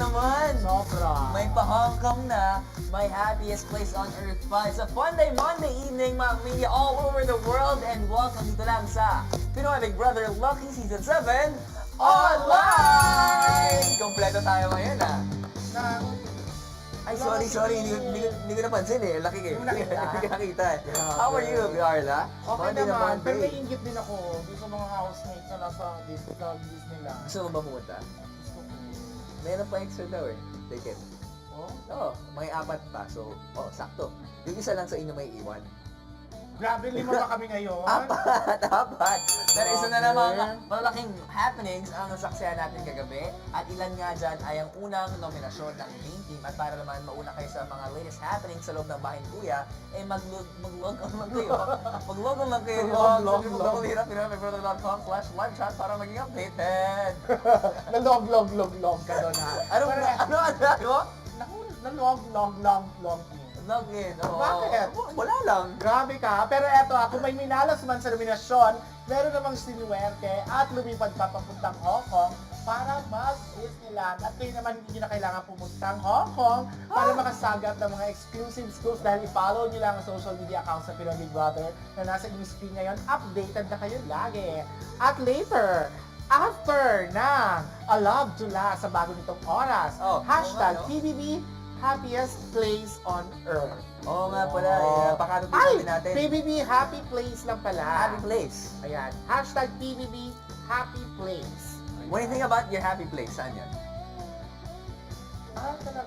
naman! Sobra. May pa-Hong Kong na, my happiest place on earth pa. It's a fun day, Monday evening, mga media all over the world, and welcome dito lang sa Pinoy Big Brother Lucky Season 7 Online! Kompleto tayo ngayon, ah. Ay, sorry, hindi ko napansin eh. Laki eh. Hindi ko nakita eh. How are you, Carla? Okay Monday na naman, pero Monday. naiingit din ako dun sa mga housemates na nasa Disneyland. Gusto mo ba pumunta? Gusto ko. Meron pa extra daw eh. Take it. Oh? Oo, may 4 pa. So, sakto. Yung isa lang sa inyo may iwan. Grabe, 5 ba kami ngayon? Apat. Pero isa na namang Okay. malaking happenings ang nasaksihan natin kagabi. At ilan nga dyan ay ang unang nominasyon ng Dream Team. At para naman mauna kayo sa mga latest happenings sa loob ng bahay ni Kuya, eh mag-log on lang kayo. Mag-log on lang kayo. Log. www.hirapirapibrothers.com/live chat para maging updated. Nalog ka doon ha. Ano? Naku, nalog. Log in. Oo. Bakit? Wala lang. Grabe ka. Pero eto kung may minalas man sa nominasyon, meron namang sinuwerte at lumipad pa papuntang Hong Kong para mag-Disneyland. At kayo naman hindi nyo na kailangan pumuntang Hong Kong para makasagap ng mga exclusive scoops dahil i-follow nyo lang ang social media accounts ng Pinoy Big Brother na nasa inyong screen ngayon. Updated na kayo lagi. At later, after ng A Love to Last sa bago nitong oras, hashtag ano? PBB Happiest Place on Earth. Oo nga pala. Pakatutin Ay! natin. PBB Happy Place lang pala. Happy place. Ayan. Hashtag PBB Happy Place. What do you think about your happy place? Saan yan?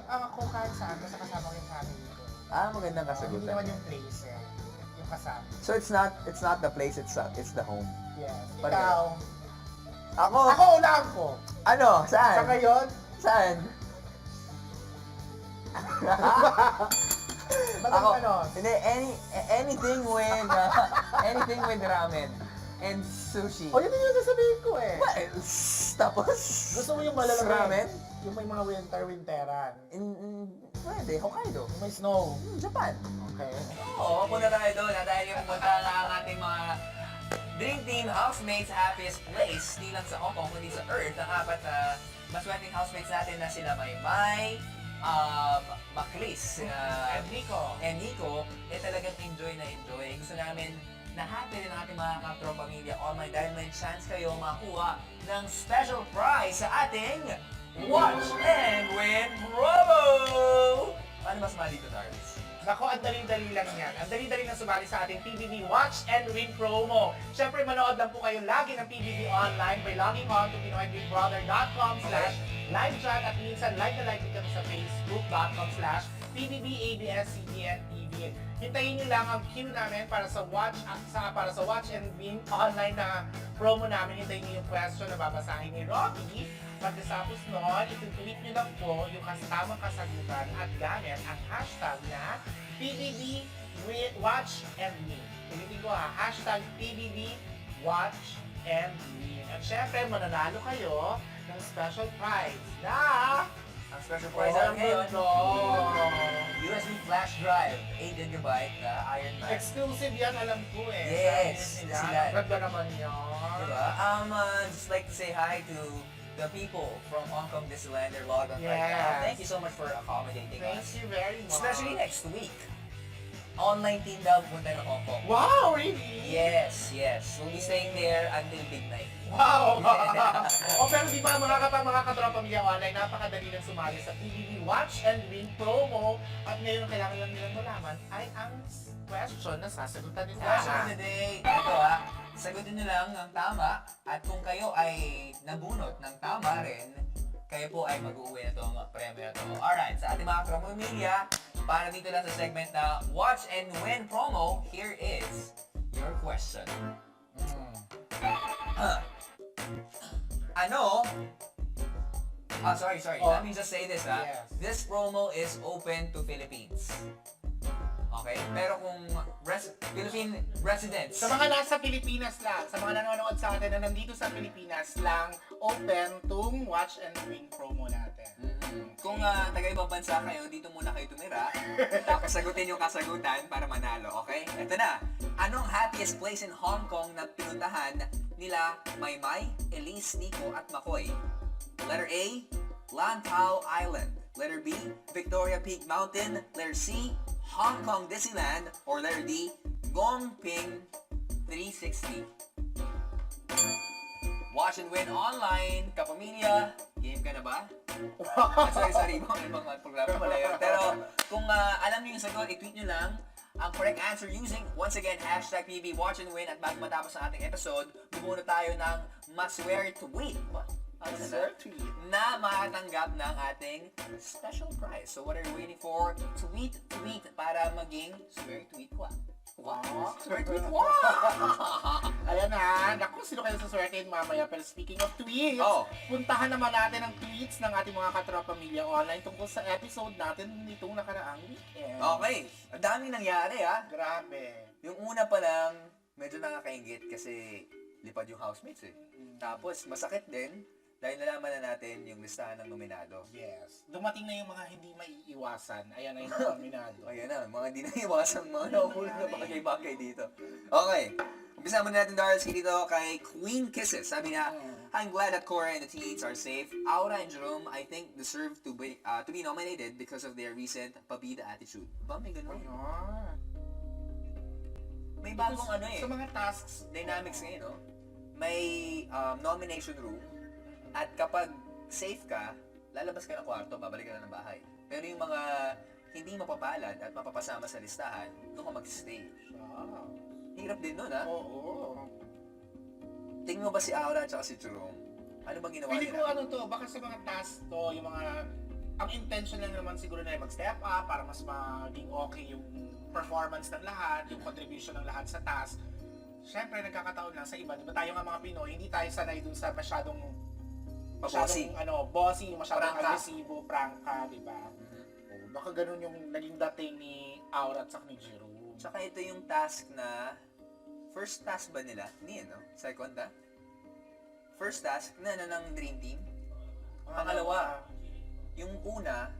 Ako kahit saan, basta kasama ko yung family ko. Magandang Hindi kasagutan. naman yung place eh. Yung kasama. So it's not the place itself, it's the home. Yes. Pareho. Ikaw. Ako? Ako unahan ko. Ano? Sa Saan? ngayon, Saan? madang ano. Hindi, anything with ramen and sushi. O yun din yung sasabihin ko eh. Well, tapos? Gusto mo yung malalamig? Ramen? Yung may mga winteran. Pwede, Hokkaido. Yung may snow. Japan. Okay. Oo, punta tayo doon. Dahil yung punta na ang ating mga Dream Team housemates happiest place, di lang sa Hong Kong, kundi sa Earth, ang apat na maswerteng housemates natin na sila Maymay, Maclis, and Nico, eh talagang enjoy na enjoy. Gusto namin na happy rin ang ating mga kapro-pamilya online dahil may chance kayo makuha ng special prize sa ating Watch and Win promo! Paano ba sumali dito, Darvis? Nako, ang dali-dali lang yan. Ang dali-dali lang sumali sa ating PBB Watch and Win promo. Siyempre, manood lang po kayo lagi ng PBB online by logging on to PinoyBigBrother.com/livechat at minsan like na like din kami sa Facebook.com/PBBABS-CBN-TV. Hintayin niyo lang ang queue namin para sa Watch and Win online na promo namin. Hintayin niyo yung question na babasahin ni Robbie. Pagkatapos nun, itutulit nyo lang po yung tamang kasagutan at gamit ang hashtag na PBB Watch and Win. Ulitin ko hashtag PBB Watch and Win. At syempre, mananalo kayo ng special prize na Ang special prize natin ngayon, USB flash drive, 8GB Iron Man. Exclusive yan, alam ko eh. Yes, Sabi sila. nila, ang ganda naman yan. Diba? Just like to say hi to the people from Hong Kong Disneyland. They're logged on right now. Yes. Thank you so much for accommodating Thank us. you very much. Especially next week. Online team daw punta ng Hong Kong. Wow, really? Yes. We'll be staying there until midnight. Wow! Pero di ba mga katropa pamilya online, napakadali lang sumali sa PBB Watch and Win promo. At ngayon ang kailangan lang nilang malaman ay ang question na sasagutan nila. Question of the day. Ito sagutin nyo lang ang tama. At kung kayo ay nabunot ng tama rin, kayo po ay mag-uwi na itong premyo na ito. Alright, sa ating mga kapamilya, para dito lang sa segment na Watch and Win promo, here is your question. Sorry. Let me just say this, Yes. This promo is open to Philippines. Okay? Pero kung Philippine residents, Sa mga nasa Pilipinas lang, sa mga nanonood sa atin na nandito sa Pilipinas lang, open tong Watch and Win promo natin. kung taga-ibang bansa kayo, dito muna kayo tumira. Tapos sagutin yung kasagutan para manalo, okay? Ito na. Anong happiest place in Hong Kong na pinuntahan nila Maymay, Elise, Nico at Makoy? Letter A, Lantau Island. Letter B, Victoria Peak Mountain. Letter C, Hong Kong Disneyland. Or letter D, Gongping 360. Watch and win online. Kapamilya, game ka na ba? Sorry, ibang programa pala yun. Pero kung alam niyo yung sagot, i-tweet niyo lang ang correct answer using, once again, hashtag PB Watch and Win. At bago matapos ang ating episode, bumuno tayo ng maswerte tweet. Na makatanggap ng ating special prize. So what are you waiting for? Tweet para maging swear tweet ko. Wow! Swear tweet ko! Ayan na, naku, sino kayo sa swertein mamaya. Pero speaking of tweets, puntahan naman natin ang tweets ng ating mga katropamilya online tungkol sa episode natin nitong nakaraang weekend. Okay, ang daming nangyari Grabe. Yung una pa lang, medyo nakakaingit kasi lipad yung housemates Tapos masakit din dahil nalaman na natin yung listahan ng nominado. Yes. Dumating na yung mga hindi maiiwasan. Ayan na yung mga nominado. Ayan na, mga hindi naiwasang mga nahulog na bagay-bagay dito. Okay, umpisa muna natin Darcy dito kay Queen Kisses. Sabi niya, I'm glad that Cora and the teens are safe. Aura and Jerome, I think, deserve to be nominated because of their recent pabida attitude. Ba, may ganun? Ayan. May bagong Sa mga tasks. dynamics ngayon, no? May nomination room. At kapag safe ka, lalabas ka ng kwarto, babalik ka na ng bahay. Pero yung mga hindi mapapalad at mapapasama sa listahan, doon ka mag-stay. Hirap din nun, ha? Oo. Tingin mo ba si Aura at saka si Jerome? Ano bang ginawa Pili ko nila? to, baka sa mga tasks to, yung mga, ang intention lang naman siguro na mag-step up para mas maging okay yung performance ng lahat, yung contribution ng lahat sa task. Siyempre, nagkakataon lang sa iba. Diba tayo nga mga Pinoy, hindi tayo sanay dun sa masyadong Bossy. bossy, masyadong Prangka. agresibo, prangka, di ba? O, baka ganun yung naging dating ni Aura at saka ni Jerome. Tsaka ito yung task na, first task ba nila? Hindi, no? Second, ha? First task na ng Dream Team. Pangalawa, yung una,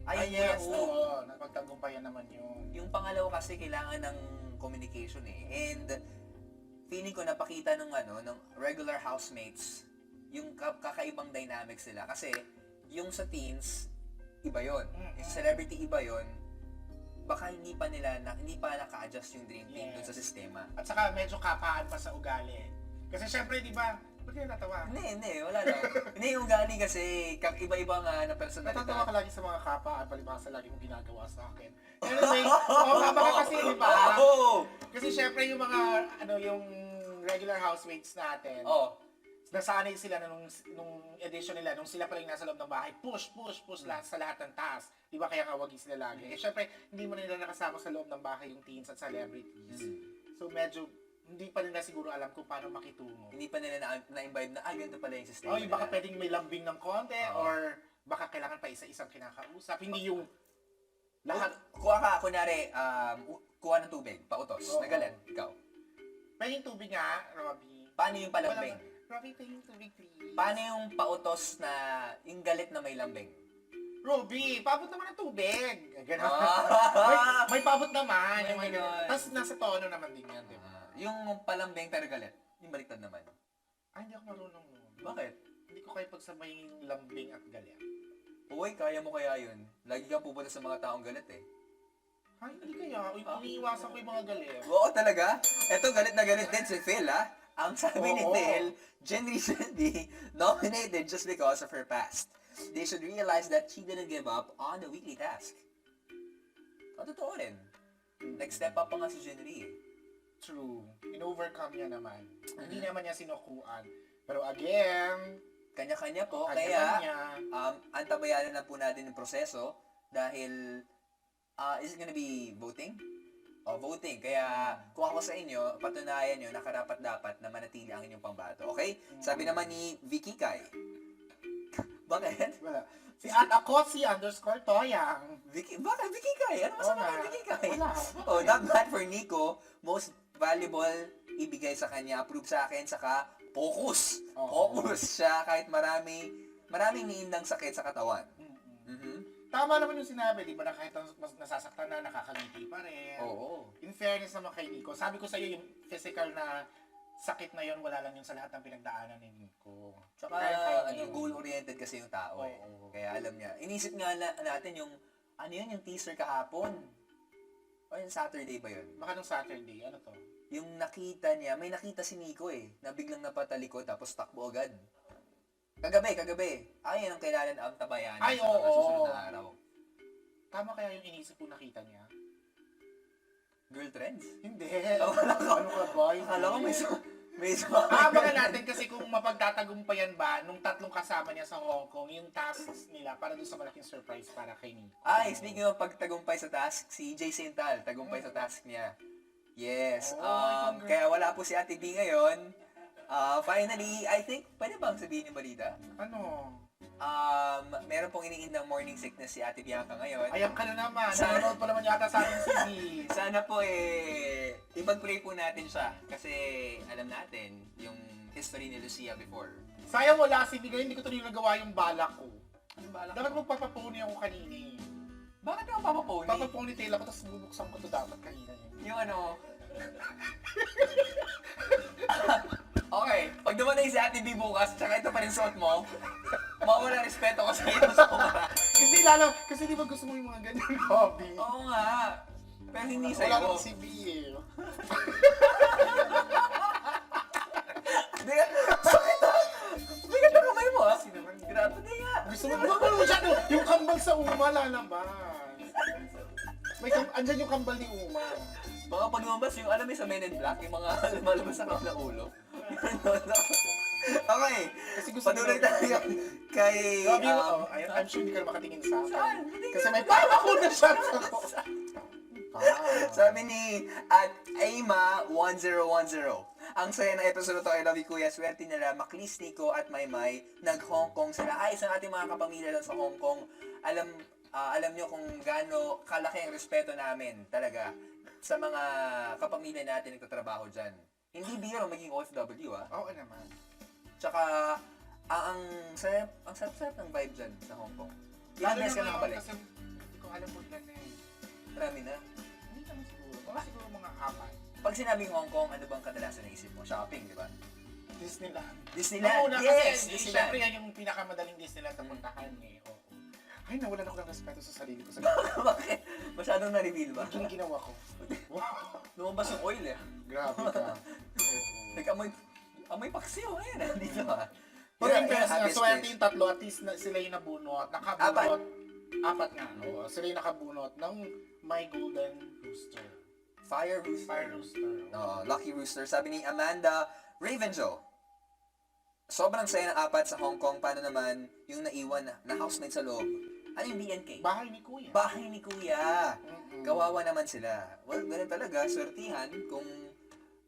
ay yung yes, una, oo, napagtagumpayan naman yun. Yung pangalawa kasi kailangan ng communication And feeling ko napakita ng ng regular housemates yung kakaibang dynamics nila kasi yung sa teens iba yon. Yung sa celebrity iba yon. Baka hindi pa naka-adjust yung Dream Team dun sa sistema. At saka medyo kapaan pa sa ugali. Kasi syempre, di ba, ba't kayo natawa? Hindi, wala lang. Hindi yung ugali kasi iba-iba nga na personalidad. Natatawa ka lagi sa mga kapaan, palibasa lagi mong ginagawa sa akin. Anyway, baka kasi, di ba? Kasi syempre yung mga, yung regular housemates natin, nasanay sila na nung edition nila, nung sila pa lang nasa loob ng bahay, push lahat sa lahat ng task. Di ba kaya nga wagi sila lagi? Syempre, hindi mo nila nakasama sa loob ng bahay yung teens at celebrities. So medyo, hindi pa nila siguro alam kung paano makitungo. Hindi pa nila na-imbibe na, ganito pala yung sistema nila. Baka pwedeng may lambing ng konti, or baka kailangan pa isa-isang kinakausap. Hindi yung lahat. Kuha ka, kunwari, kuha ng tubig, pautos, nagalit, ikaw. Pwedeng tubig nga, Robby. Paano yung palambing? Robby, pwedeng tubig, please. Paano yung pautos na, yung galit na may lambing? Robby, pabot naman ng tubig. Ganun. may pabot naman. May ganun. Tapos nasa tono naman din yan, di ba? Yung palambing pero galit, yung baliktad naman. Ay, hindi ako marunong nun. Bakit? Hindi ko kayo pagsabay yung lambing at galit. Uy, kaya mo kaya yun? Lagi kang pupunta sa mga taong galit Ay, hindi kaya. Iniiwasan ko yung mga galit. Oo, talaga? Eto, galit na galit din si Phil, ha? Ang sabi ni Phil, Jen should be nominated just because of her past. They should realize that she didn't give up on the weekly task. Totoo rin. Nag-step up pa nga si Jen True. In-overcome niya naman. Hindi naman niya sinukuan. Pero again, kanya-kanya po. kanya-kanya. Kaya, antabayanan na po natin yung proseso dahil, is it gonna be voting? Voting. Kaya, kung ako sa inyo, patunayan nyo na karapat-dapat na manatili ang inyong pambato. Okay? Sabi naman ni Vicky Kai. Bakit? Wala. At ako si _Toyang. Bakit Vicky Kai? Ano masama kay Vicky Kai? Wala. Not bad for Nico. Most valuable ibigay sa kanya. Approve sa akin. Saka, focus. Focus siya kahit maraming niindang sakit sa katawan. Tama naman yung sinabi, di ba, na kahit nasasaktan na, nakakangiti pa rin. Oo. In fairness naman kay Nico, sabi ko sa iyo yung physical na sakit na yon wala lang yun sa lahat ng pinagdaanan ni Nico. Tsaka, Kaya goal-oriented kasi yung tao eh. Oo. Kaya alam niya. Inisip nga natin yung, yung teaser kahapon. O yung Saturday ba yun? Baka nung Saturday, ano to? Yung nakita niya, may nakita si Nico eh, na biglang napatalikod tapos takbo agad. Kagabi. Ay, yan ang kailangan ang tabayan Ay, sa mga oo. susunod na araw. Tama kaya yung inisip ko nakita niya? Girl trends? Hindi. Oh, Ano ka ba? Akala ko may Abangan natin kasi kung mapagtatagumpayan ba nung tatlong kasama niya sa Hong Kong, yung tasks nila para doon sa malaking surprise para kay Nico. Ay, speaking of pagtagumpay sa task, si Jay Sintal, tagumpay sa task niya. Yes. Oh, Kaya wala po si Ate B ngayon. Finally, I think, pwede bang sabihin yung balita? Ano? Meron pong iniindang morning sickness si Ate Bianca ngayon. Ayan ka na naman. Nanonood pa naman yata sa ating CD. Sana po ipag-pray po natin siya. Kasi alam natin yung history ni Lucia before. Sayang wala si Bigay, hindi ko tuloy nagawa yung balak ko. Anong balak? Dapat magpapapony ako kanina eh. Bakit ka papapony? Papaponytail ako, tapos bubuksan ko to dapat kanina eh. Yung ano... Okay, pag dumating si Ate B bukas, tsaka ito pa rin suot mo, mawala respeto ko sa iyo sa kumara. Kasi di ba gusto mo yung mga ganyan hobby? Oo nga. Pero hindi Wala sa'yo. nang si B eh. Sakit ah! Bigat na kamay mo ah! Grabe na nga! Gusto mo masyado, yung kambal sa Uma lalabas. Andyan yung kambal ni Uma. Baka pag lumabas yung alam mo sa Men in Black, yung mga lumalabas sa kabilang ulo. Okay, Kasi gusto patuloy tayo kay... Grabe mo, I'm sure hindi ka na makatingin sa akin. Saan? Kasi may ako na shots ako. Sabi ni at Aima1010. Ang saya ng episode to, I love you kuya. Swerte nila, Maklis, Nico at Maymay. Nag-Hong Kong sila. Ay, isang ating mga kapamilya lang sa Hong Kong. Alam nyo kung gaano kalaki ang respeto namin talaga sa mga kapamilya natin nagtatrabaho dyan. Hindi biro maging OFW ah. Oo naman. Tsaka, ang sarap-sarap ng vibe dyan sa Hong Kong. Ilang beses ka nakabalik? Kasi hindi ko alam kung ilan na eh. Marami na. Hindi naman siguro. Baka siguro mga 4. Pag sinabing Hong Kong, ano bang kadalasan naisip mo? Shopping, di ba? Disneyland. Disneyland! Oo, Yes! kasi, Disneyland! Siyempre yan yung pinakamadaling Disneyland na puntahan eh. Oo. Ay, nawalan ako ng respeto sa sarili ko. Bakit? Masyadong na-reveal ba? Yung ginawa ko. Wow. Lumabas yung oil eh. Grabe ka. Amoy paksiw ngayon eh. Dito ah. Pero Yun yung ang best na, happiest swerte place. yung tatlo, at least sila yung nabunot. Nakabunot. Apat nga. Oo, sila yung nakabunot ng My Golden Rooster. Fire Rooster. Fire Rooster. No, Lucky Rooster. Sabi ni Amanda Ravenjo. Sobrang saya ng apat sa Hong Kong. Paano naman yung naiwan na housemate sa loob? Ano yung BNK? Bahay ni Kuya. Bahay ni Kuya. Mm-mm. Kawawa naman sila. Well, ganun talaga. Swertihan kung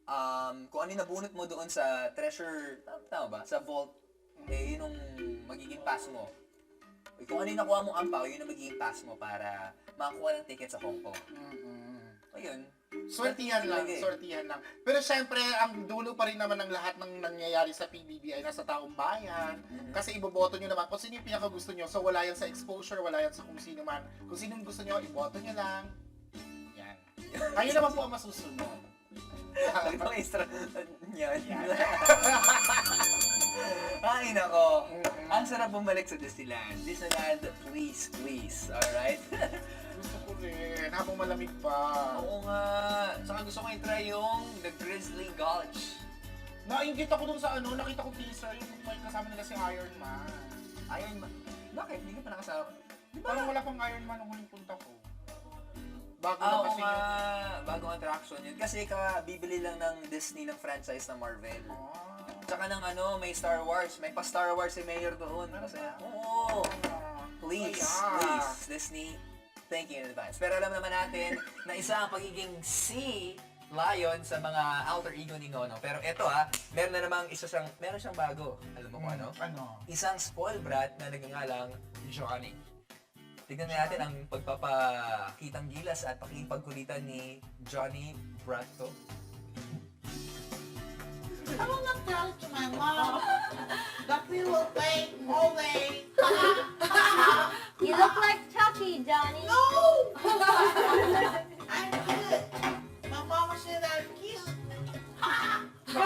ano yung nabunot mo doon sa treasure, tama ba? Sa vault, eh yun yung magiging pass mo. Kung ano yung nakuha mong ampaw, yun yung magiging pass mo para makakuha ng ticket sa Hong Kong. Ayun. Sortihan lang, Talaga eh. sortihan lang. Pero syempre, ang dulo pa rin naman ng lahat ng nangyayari sa PBB ay nasa taong bayan. Kasi iboboto nyo naman kung sino yung pinakagusto nyo. So wala yan sa exposure, wala yan sa kung sino man. Kung sino yung gusto nyo, iboto nyo lang. Yan. Kayo naman po ang masusunod. Sabi ko extra yan. Yan. Ay nako. Ang sarap bumalik sa Disneyland. Disneyland, please, please. Alright? Gusto ko rin, habang malamig pa. Oo nga. Saka gusto ko i-try yung The Grizzly Gulch. Nainggit ako dun sa nakita ko teaser, yung may kasama nila si Iron Man. Iron Man. Bakit? Hindi ka pa nakasama? Di ba? Parang wala pang Iron Man nung huling punta ko. Bago na Oo kasi nga. yung... Bagong attraction yun. Kasi bibili lang ng Disney ng franchise ng Marvel. Tsaka ng may Star Wars. May pa-Star Wars si Mayor doon. Kasi, oo. Please, please, Disney. Thank you in advance. Pero alam naman natin na isa ang pagiging sea lion sa mga alter ego ni Nono. Pero eto meron na namang meron siyang bago. Alam mo kung ano? Ano? Isang spoiled brat na nagngangalang Johnny. Tignan natin ang pagpapakitang gilas at pakipagkulitan ni Johnny Bracto. I will not tell to my mom that we will play mole. You look like Chucky, Johnny. No! I'm good. My mama said I'm cute. You're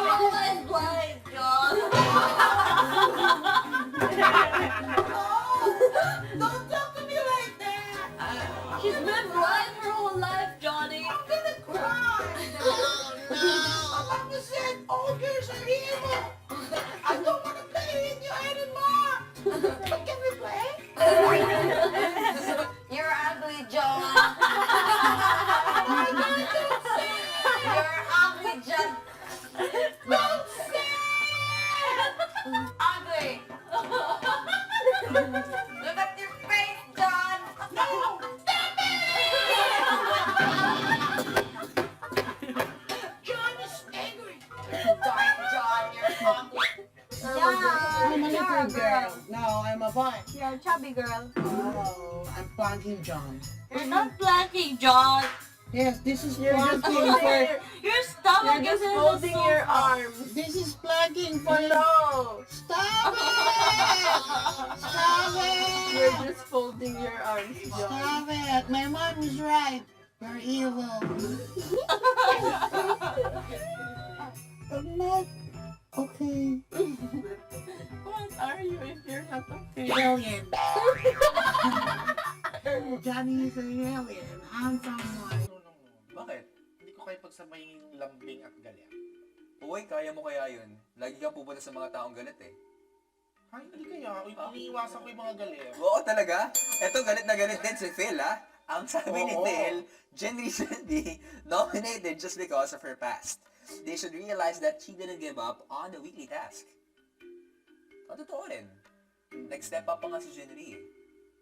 Look at your face, John! John is angry. Darn, John, you're ugly. I'm a John, you're little a girl. girl. No, I'm a boy. You're a chubby girl. Oh, I'm planting John. You're not planking, John. Yes, this is You're just planting holding for. your, Your stomach you're just is in the holding your sofa. arms. This is planting for. No! Stop it! Stop You're it! just folding your arms, John. Stop it! My mom is right. You're evil. I'm not okay. What are you if you're not okay? Alien. Johnny is an alien. I'm someone. Bakit? Hindi ko kayo pagsabayin yung lambing at galit. Uy, kaya mo kaya yun? Lagi kang pupunta sa mga taong galit eh. Ay, hindi kaya. Iniiwasan ko yung mga galit. Oo talaga? Eto, galit na galit din si Phil ha. Ang sabi ni Oo. Phil, Jenny should be nominated just because of her past. They should realize that she didn't give up on the weekly task. Totoo rin. Nag-step up pa nga si Jenny eh.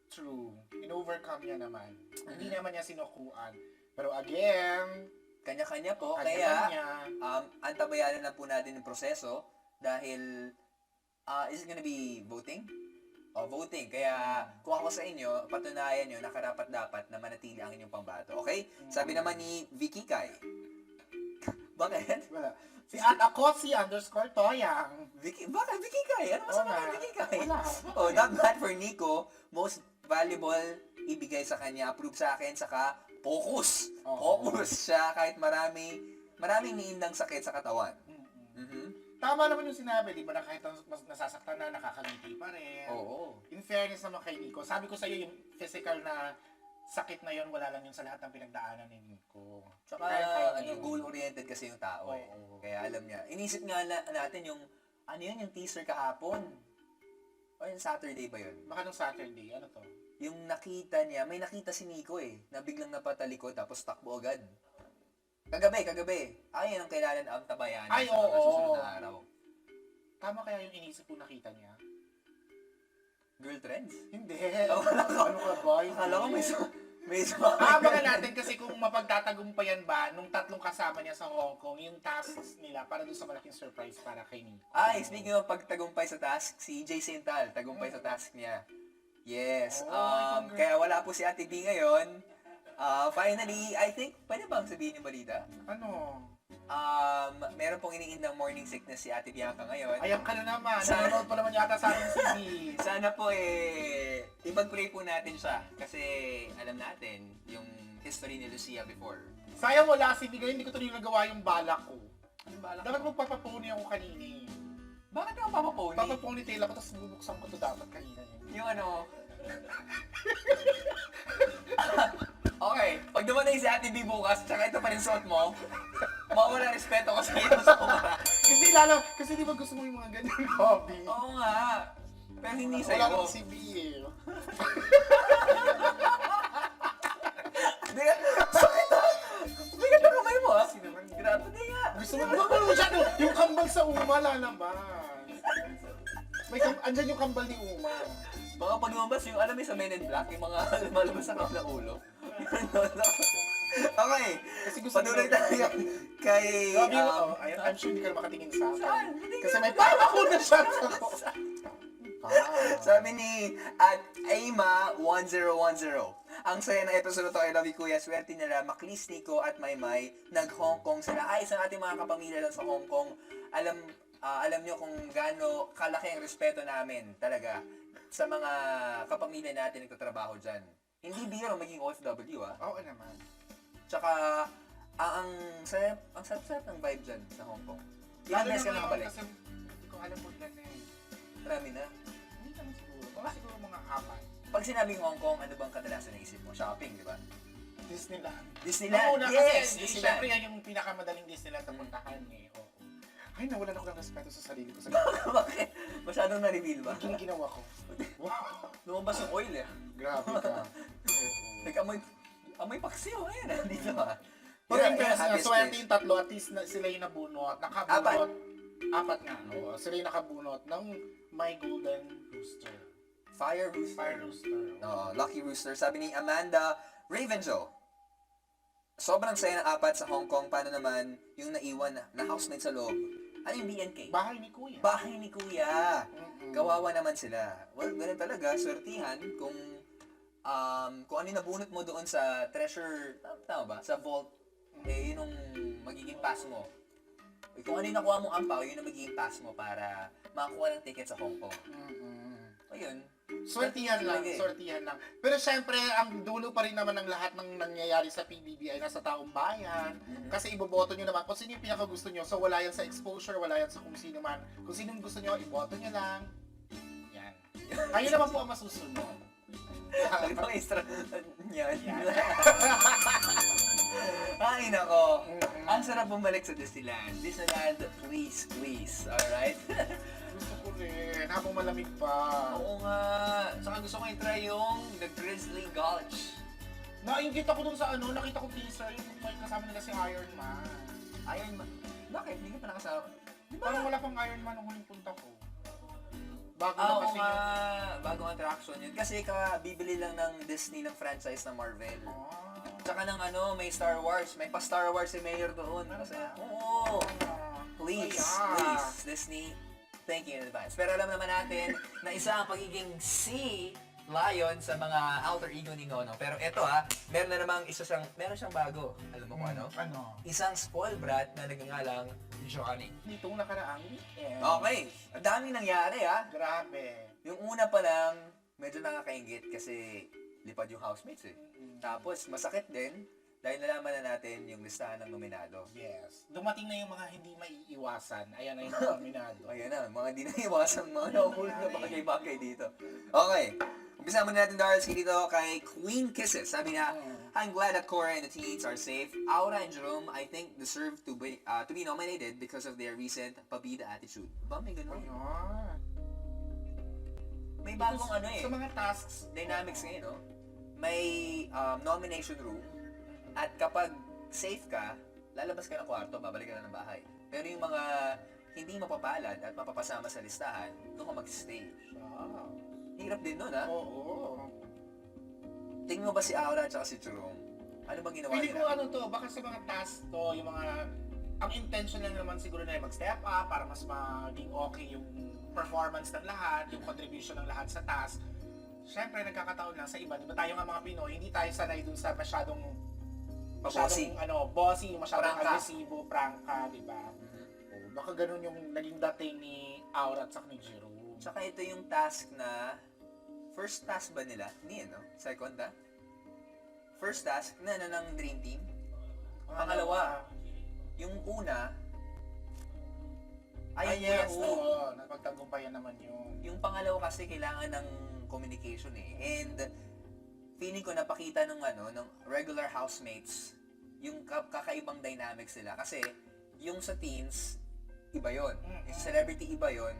True. In-overcome niya naman. Hindi naman niya sinukuan. Pero again, Kanya-kanya po, kanya-kanya. kaya antabayanan na po natin yung proseso dahil is it gonna be voting? Voting. Kaya kung ako sa inyo, patunayan nyo na karapat-dapat na manatili ang inyong pambato. Okay? Sabi naman ni Vicky Kai. Bakit? Wala. At ako si _Toyang. Bakit Vicky Kai? Ano masama Wala. kay Vicky Kai? Wala. Not bad for Nico. Most valuable ibigay sa kanya. Approve sa akin. Saka focus. Oo. Focus siya kahit maraming niindang sakit sa katawan. Mhm. Tama naman yung sinabi, di ba, na kahit mas nasasaktan na, nakakangiti pa rin. Oo. In fairness naman kay Nico, sabi ko sa'yo yung physical na sakit na yon wala lang yun sa lahat ng pinagdaanan ni Nico. Tsaka Kaya goal-oriented kasi yung tao eh. Oo. Kaya alam niya. Inisip nga natin yung yung teaser kahapon. O yung Saturday ba yun? Baka nung Saturday, ano to? Yung nakita niya, may nakita si Nico eh, na biglang napatalikod tapos takbo agad. Kagabi. Ay, yan ang kailangan ang tabayanan Ay, sa mga oo. susunod na araw. Tama kaya yung inisip ko nakita niya? Girl trends? Hindi. Oh, Ano ka ba? Akala ko may Abangan natin kasi kung mapagtatagumpayan ba nung tatlong kasama niya sa Hong Kong, yung tasks nila para doon sa malaking surprise para kay Nico. Ay, speaking of pagtagumpay sa task, si Jay Sintal, tagumpay sa task niya. Yes. Oh, Kaya wala po si Ate B ngayon. Finally, I think, pwede bang sabihin yung balita? Ano? Meron pong iniindang morning sickness si Ate Bianca ngayon. Ayan ka na naman. Sa- Nanonood pa naman yata sa ating CD. Sana po ipag-pray po natin siya. Kasi alam natin yung history ni Lucia before. Sayang wala si Bigay, hindi ko tuloy nagawa yung balak ko. Anong balak Dapat mo? magpapapuni ako kanina eh. Bakit ako papapony? Papaponytail ako, tapos bubuksan ko to dapat kanina eh. Yung ano... Okay, pag dumating si Ate B bukas, tsaka ito pa rin suot mo, mawala respeto ko sa iyo sa kumara. Kasi di ba gusto mo yung mga ganyan hobby? Oo nga. Pero hindi Wala sa'yo. nang si B eh. Bigat ang kamay mo ah. Grabe na nga. Gusto mo masyado yung kambal sa Uma lalabas. Andyan yung kambal ni Uma. Baka pag lumabas yung alam mo sa Men in Black, yung mga lumalabas sa kapla ulo. Okay, Kasi gusto patuloy nila- tayo kay... Grabe yung, I'm sure hindi ka makatingin sa Saan? akin. Hindi Kasi ka- may pa-ako na siya ako. Sabi ni at Aima1010. Ang saya ng episode na to, I love you kuya. Swerte nila, Maklis, Nico at Maymay. Nag-Hong Kong sila. Ay, sa ating mga kapamilya lang sa Hong Kong. Alam nyo kung gaano kalaki ang respeto namin talaga sa mga kapamilya natin nagtatrabaho dyan. Hindi biro maging OFW ah. Oo naman. Tsaka, ang sarap-sarap ng vibe dyan sa Hong Kong. Ilang beses ka na nakabalik? Kasi hindi ko alam mo ilan na eh. Marami na. Hindi naman siguro. Baka siguro mga 4. Pag sinabing Hong Kong, ano bang kadalasan naisip mo? Shopping, di ba? Disneyland. Disneyland! Oo, Yes! kasi Disneyland! syempre yan yung pinakamadaling Disneyland na puntahan eh. Oo. Ay, nawalan ako ng respeto sa sarili ko. Sa Bakit? Masyadong na-reveal ba? yung ginawa ko. Wow. Lumabas yung oil eh. Grabe ka. Amoy paksiw ngayon ah, dito ah. Pero in fairness nga, happiest swerte place. yung tatlo, at least sila yung nabunot, Apat nga, no? Sila yung nakabunot ng My Golden Rooster. Fire Rooster. Fire Rooster. No, Lucky Rooster. Sabi ni Amanda Ravenjo. Sobrang saya ng apat sa Hong Kong. Paano naman yung naiwan na housemate sa loob? Ano yung BNK? Bahay ni Kuya. Bahay ni Kuya. Mm-mm. Kawawa naman sila. Well, ganun talaga. Swertihan kung ano yung nabunot mo doon sa treasure, tama ba? Sa vault, eh, yun yung magiging pass mo. Kung ano yung nakuha mong ampaw, yun yung magiging pass mo para makakuha ng ticket sa Hong Kong. Ayun. Swertihan lang, Talaga eh. swertihan lang. Pero syempre, ang dulo pa rin naman ng lahat ng nangyayari sa PBB ay nasa taong bayan. Kasi iboboto nyo naman kung sino yung pinakagusto nyo. So wala yan sa exposure, wala yan sa kung sino man. Kung sino yung gusto nyo, iboto nyo lang. Yan. Kayo naman po ang masusunod. Ano bang extra yan? Ay, nako. Ang sarap bumalik sa Disneyland. Disneyland, please, please. Alright? Gusto ko rin, habang malamig pa. Oo nga. Saka gusto ko i-try yung The Grizzly Gulch. Nainggit ako dun sa ano, nakita ko teaser, yung may kasama nila si Iron Man. Iron Man. Bakit? Hindi ka pa nakasama. Di ba? Parang wala pang Iron Man nung huling punta ko. Bago Ah, na oo kasi nga. yung... Bagong attraction yun. Kasi bibili lang ng Disney ng franchise ng Marvel. Ah. Tsaka ng ano, may Star Wars. May pa Star Wars si Mayor doon. Kasi, oo. Please, Kaya. please, Disney, thank you in advance. Pero alam naman natin na isa ang pagiging sea lion sa mga alter ego ni Nono. Pero eto meron na namang meron siyang bago. Alam mo kung ano? Ano? Isang spoiled brat na nagngangalang Johnny. Nitong nakaraang weekend. Okay, ang daming nangyari Grabe. Yung una pa lang, medyo nakakaingit kasi lipad yung housemates eh. Tapos, masakit din dahil nalaman na natin yung listahan ng nominado. Yes. Dumating na yung mga hindi maiiwasan. Ayan na yung mga nominado. Ayan na, mga di na iwasan mga nahuhulog na bagay-bagay dito. Okay, umpisa muna natin Darcy dito kay Queen Kisses. Sabi niya, I'm glad that Cora and the teens are safe. Aura and Jerome, I think, deserve to be nominated because of their recent pabida attitude. Ba, may ganun? Ayan. May bagong ano eh. Sa mga tasks. Dynamics ngayon, no? May nomination room at kapag safe ka, lalabas ka ng kwarto, babalik ka na ng bahay. Pero yung mga hindi mapapalad at mapapasama sa listahan, doon ka mag-stay. Wow. Hirap din nun, Oo. Tingin mo ba si Aura at si Jerome? Ano bang ginawa Pili ko nila? ano to, baka sa mga tasks to, yung mga... Ang intention lang naman siguro na mag-step up para mas maging okay yung performance ng lahat, yung contribution ng lahat sa task. Siyempre, nagkakataon lang sa iba. Diba tayo nga mga Pinoy, hindi tayo sanay dun sa masyadong Bossy. bossy, masyadong Prangka. agresibo, prangka, di ba? O, baka ganun yung naging dating ni Aura at ni Jerome. Tsaka ito yung task na first task ba nila? Hindi, no? Second, First task na ng Dream Team. Pangalawa, yung una, ay yes, yung oo. Napagtagumpayan naman yun. Yung pangalawa kasi kailangan ng communication eh. And feeling ko napakita ng regular housemates yung kakaibang dynamics nila. Kasi yung sa teens, iba yon. Yung sa celebrity, iba yon.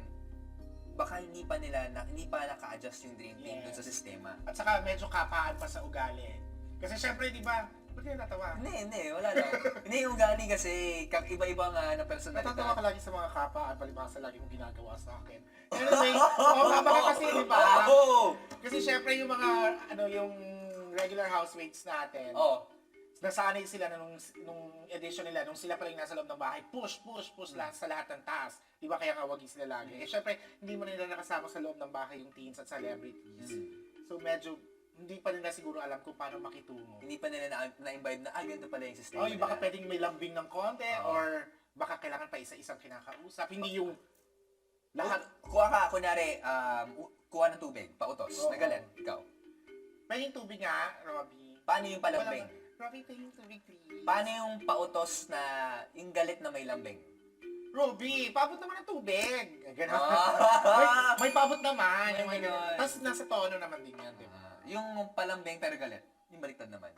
Baka hindi pa naka-adjust yung Dream Team dun sa sistema. At saka medyo kapaan pa sa ugali. Kasi syempre, di ba, ba't kayo natawa? Hindi, wala lang. Hindi yung ugali kasi iba-iba nga na personalidad. Natatawa ka lagi sa mga kapaan, palibasa lagi mong ginagawa sa akin. Anyway, tama ka kasi, di ba? Oo! Kasi syempre yung mga, yung regular housemates natin, nasanay sila na nung edition nila, nung sila pa rin nasa loob ng bahay, push lahat sa lahat ng task. Di ba kaya nga wagi sila lagi? Eh syempre, hindi mo nila nakasama sa loob ng bahay yung teens at celebrities. So medyo, hindi pa nila siguro alam kung paano makitungo. Hindi pa nila na-imbibe na, ganito pala yung sistema Oh, baka nila. pwedeng may lambing ng konti or baka kailangan pa isa-isang kinakausap. Hindi yung lahat. Kunyari, kuha ng tubig, pautos, Oo. nagalit, ikaw. Pwedeng tubig nga, Robby. Paano yung palambing? Robby, pwedeng tubig, please. Paano yung pautos na, yung galit na may lambing? Robby, paabot naman ng tubig. Ganun. Ah! may paabot naman. May ganun. Tapos nasa tono naman din yan, di ba? Yung palambing pero galit, yung baliktad naman.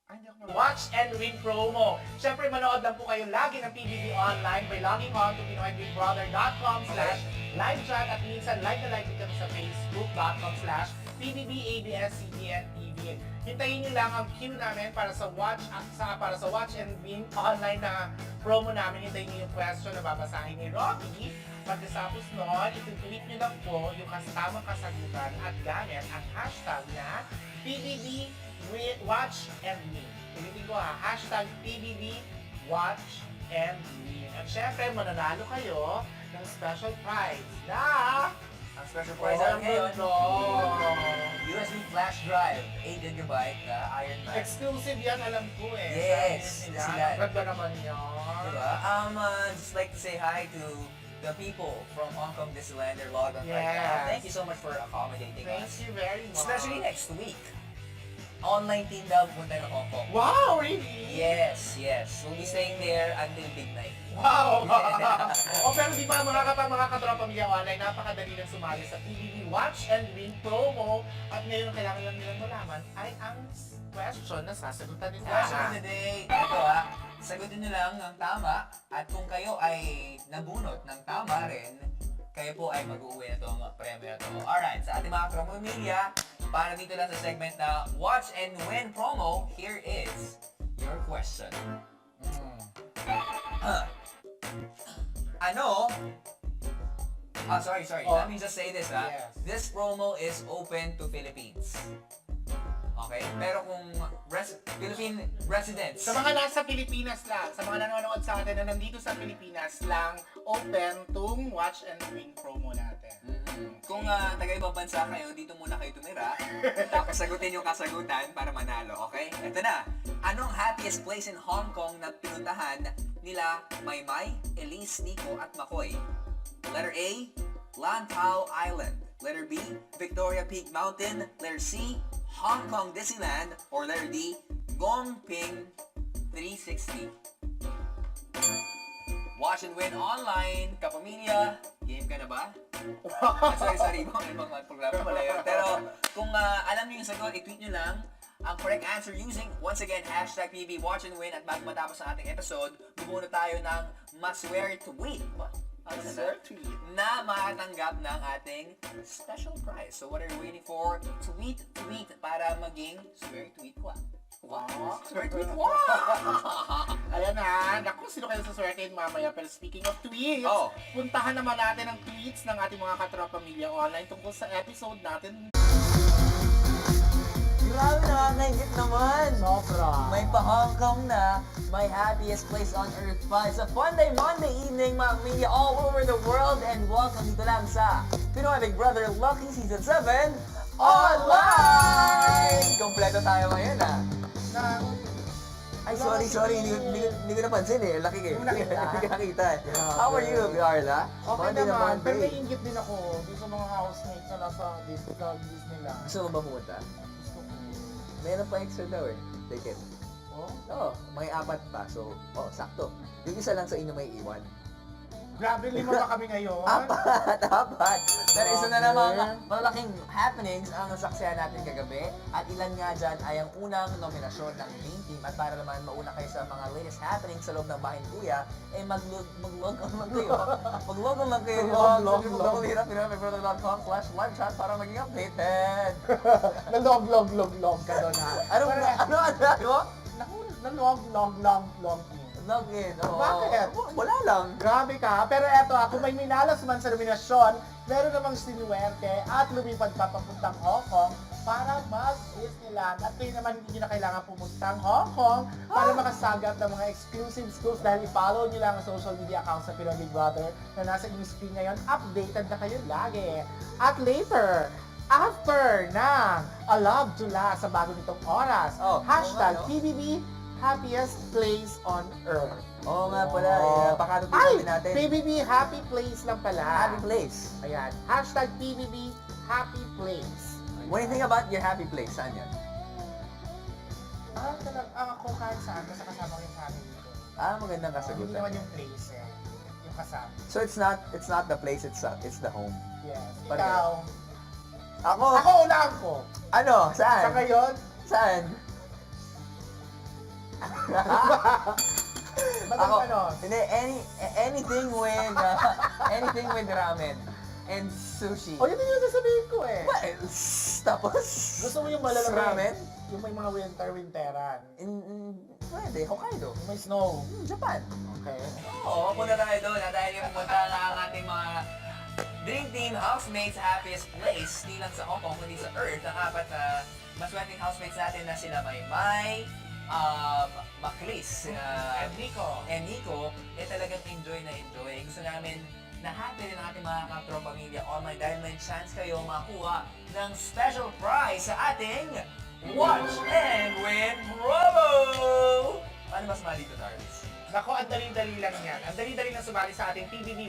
Ay, hindi ako Watch and Win promo. Siyempre, manood lang po kayo lagi ng PBB online by logging on to PinoyBigBrother.com/livechat at minsan live na live dito sa Facebook.com/PBBABS-CBN-TV. Hintayin niyo lang ang queue namin para sa Watch and Win online na promo namin. Hintayin niyo yung question na babasahin ni Robby Pagkatapos nun, itutulit nyo lang po yung tamang kasagutan at gamit ang hashtag na PBB Watch and Win. Ulitin ko hashtag PBB Watch and Win. At syempre, mananalo kayo ng special prize na Ang special prize natin ngayon, no. USB flash drive, 8GB na Iron Man. Exclusive yan, alam ko eh. Yes, Sabi nila, sila. ang ganda naman yun. Diba? Just like to say hi to the people from Hong Kong Disneyland. They're logged on right now. Yes. Thank you so much for accommodating Thank us. you very much. Especially next week. Online team daw punta ng Hong Kong. Wow, really? Yes. We'll be staying there until midnight. Wow! O pero di ba mga katropa pamilya online, napakadali lang sumali sa PBB Watch and Win promo. At ngayon kailangan lang nilang malaman ay ang question na sasagutan nila. Question of the day. Ito sagutin nyo lang ang tama. At kung kayo ay nabunot ng tama rin, kayo po ay mag-uwi na itong premyo na ito. Alright, sa ating mga pamilya, para dito lang sa segment na Watch and Win promo, here is your question. Sorry. Oh. Let me just say this, Yes. This promo is open to Philippines. Okay? Pero kung Philippine residents, Sa mga nasa Pilipinas lang, sa mga nanonood sa atin na nandito sa Pilipinas lang, open tong Watch and Win promo natin. kung taga-ibang bansa kayo, dito muna kayo tumira. Tapos sagutin yung kasagutan para manalo, okay? Ito na. Anong happiest place in Hong Kong na pinuntahan nila Maymay, Elise, Nico at Makoy? Letter A, Lantau Island. Letter B, Victoria Peak Mountain. Letter C, Hong Kong Disneyland. Or letter D, Gongping 360. Watch and Win online. Kapamilya, game ka na ba? Sorry. Ibang programa pala yun. Pero kung alam niyo yung sagot, i-tweet nyo lang ang correct answer using, once again, hashtag PB Watch and Win. At bago matapos ang ating episode, bumuno tayo ng maswer tweet. Maswer tweet. Na makatanggap ng ating special prize. So what are you waiting for? Tweet para maging swear tweet ko. Wow! Swear tweet ko! Ayan na, naku, sino kayo sa swerte mamaya. Pero speaking of tweets, Oh. puntahan naman natin ang tweets ng ating mga katropa pamilya online tungkol sa episode natin. Grabe, nakakaingit naman! Sobra. May pa-Hong Kong na, my happiest place on earth pa. It's a fun day, Monday evening, mga media all over the world, and welcome dito lang sa Pinoy Big Brother Lucky Season 7 Online! Kompleto tayo ngayon, Ay, sorry, hindi ko napansin eh. Laki kayo. Hindi mo nakita. Hindi ko nakita eh. How are you, Carla? Okay Monday na naman, pero Monday. naiingit din ako dito sa mga housemates na nasa Disneyland. Gusto mo ba pumunta? Gusto ko. Meron pa extra daw eh. Ticket. Oh? Oo, may 4 pa. So, sakto. Yung isa lang sa inyo may iwan. Grabe, 5 pa kami ngayon. Apat. Pero isa na namang Okay. malaking happenings ang nasaksihan natin kagabi. At ilan nga dyan ay ang unang nominasyon ng main team. At para naman mauna kayo sa mga latest happenings sa loob ng bahay ni Kuya, mag-log on lang kayo. Mag-log on lang kayo. Log. www.hirapirape.com/live chat para maging updated. Nalog ka doon ha. Ano? Naku, nalog. Log in. Oo. Bakit? Wala lang. Grabe ka. Pero eto kung may minalas man sa nominasyon, meron namang sinuwerte at lumipad pa papuntang Hong Kong para mag-Disneyland. At kayo naman hindi na kailangan pumuntang Hong Kong para makasagap ng mga exclusive schools dahil i-follow nyo lang ang social media accounts ng Pinoy Big Brother na nasa inyong screen ngayon. Updated na kayo lagi. At later, after ng A Love to Last sa bago nitong oras, hashtag PBB Happiest Place on Earth. Oo nga pala. Pakatutin Ay! natin. PBB Happy Place lang pala. Happy place. Ayan. Hashtag PBB Happy Place. What do you think about your happy place? Saan yan? Ako kahit saan, basta kasama ko yung family ko. Magandang Hindi kasagutan. naman yung place eh. Yung kasama. So it's not the place itself, it's the home. Yes. Pareho. Ikaw. Ako, Ako unahan ko. ano? Sa Saan? ngayon, Saan? batang Ako, ano? hindi, anything with ramen and sushi. O yun din yung sasabihin ko eh. Well, tapos? Gusto mo yung malalamig? Ramen? Yung may mga winteran. Pwede, Hokkaido. May snow. Japan. Okay. Oo, punta tayo doon dahil yung pumunta na ang ating mga Dream Team Housemates Happiest Place, di lang sa Hong Kong, kundi sa Earth, ang apat na maswerteng housemates natin na sila Maymay, Maclis, And Nico. and Nico, talagang enjoy na enjoy. Gusto namin na happy rin ang ating mga kapro-pamilya online dahil may chance kayo makuha ng special prize sa ating Watch and Win promo! Paano mas mali ito, Darvis? Nako, ang dali-dali lang yan. Ang dali-dali lang sumali sa ating PBB